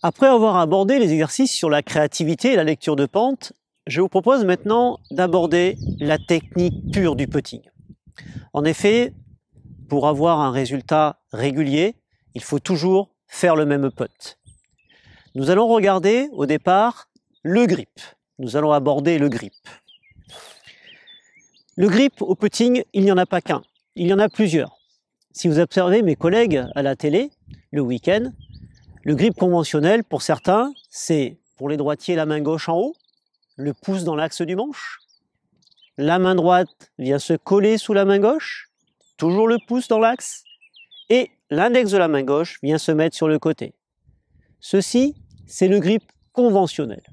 Après avoir abordé les exercices sur la créativité et la lecture de pente, je vous propose maintenant d'aborder la technique pure du putting. En effet, pour avoir un résultat régulier, il faut toujours faire le même putt. Nous allons regarder au départ le grip. Nous allons aborder le grip. Le grip au putting, il n'y en a pas qu'un, il y en a plusieurs. Si vous observez mes collègues à la télé le week-end, le grip conventionnel pour certains, c'est pour les droitiers la main gauche en haut, le pouce dans l'axe du manche. La main droite vient se coller sous la main gauche, toujours le pouce dans l'axe, et l'index de la main gauche vient se mettre sur le côté. Ceci, c'est le grip conventionnel.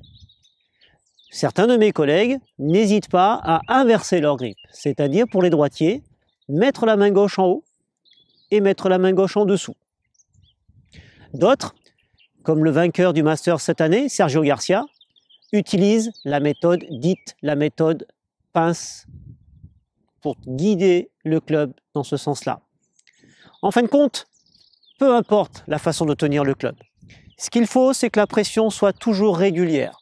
Certains de mes collègues n'hésitent pas à inverser leur grip, c'est-à-dire pour les droitiers, mettre la main gauche en haut et mettre la main gauche en dessous. D'autres, comme le vainqueur du Masters cette année, Sergio Garcia, utilisent la méthode dite la méthode pince pour guider le club dans ce sens-là. En fin de compte, peu importe la façon de tenir le club. Ce qu'il faut, c'est que la pression soit toujours régulière.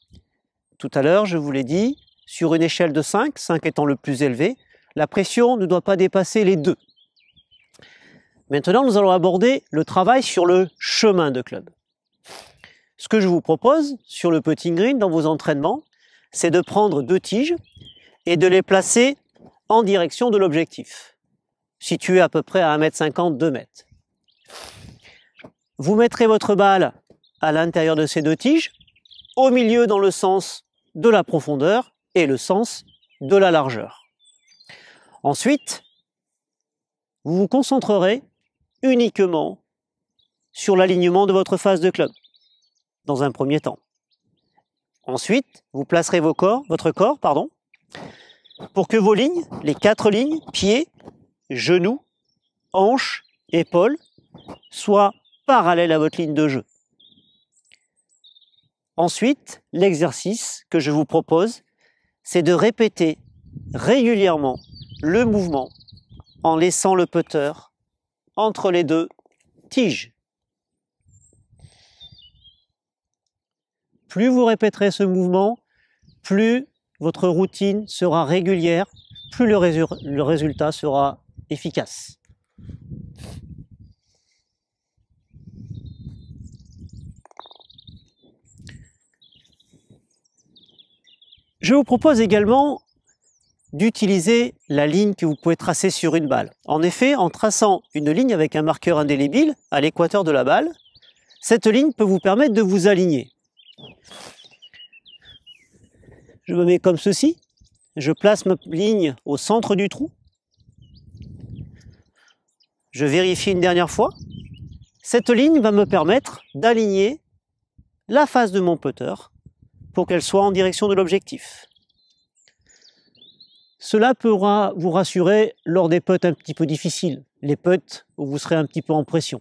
Tout à l'heure, je vous l'ai dit, sur une échelle de 5, 5 étant le plus élevé, la pression ne doit pas dépasser les 2. Maintenant, nous allons aborder le travail sur le chemin de club. Ce que je vous propose sur le putting green dans vos entraînements, c'est de prendre 2 tiges et de les placer en direction de l'objectif, situé à peu près à 1,50 m, 2 m. Vous mettrez votre balle à l'intérieur de ces 2 tiges, au milieu dans le sens de la profondeur et le sens de la largeur. Ensuite, vous vous concentrerez uniquement sur l'alignement de votre face de club, dans un premier temps. Ensuite, vous placerez votre corps, pour que vos lignes, les 4 lignes, pieds, genoux, hanches, épaules, soient parallèles à votre ligne de jeu. Ensuite, l'exercice que je vous propose, c'est de répéter régulièrement le mouvement en laissant le putter entre les 2 tiges. Plus vous répéterez ce mouvement, plus votre routine sera régulière, plus le résultat sera efficace. Je vous propose également d'utiliser la ligne que vous pouvez tracer sur une balle. En effet, en traçant une ligne avec un marqueur indélébile à l'équateur de la balle, cette ligne peut vous permettre de vous aligner. Je me mets comme ceci, je place ma ligne au centre du trou, je vérifie une dernière fois. Cette ligne va me permettre d'aligner la face de mon putter pour qu'elle soit en direction de l'objectif. Cela pourra vous rassurer lors des putts un petit peu difficiles, les putts où vous serez un petit peu en pression.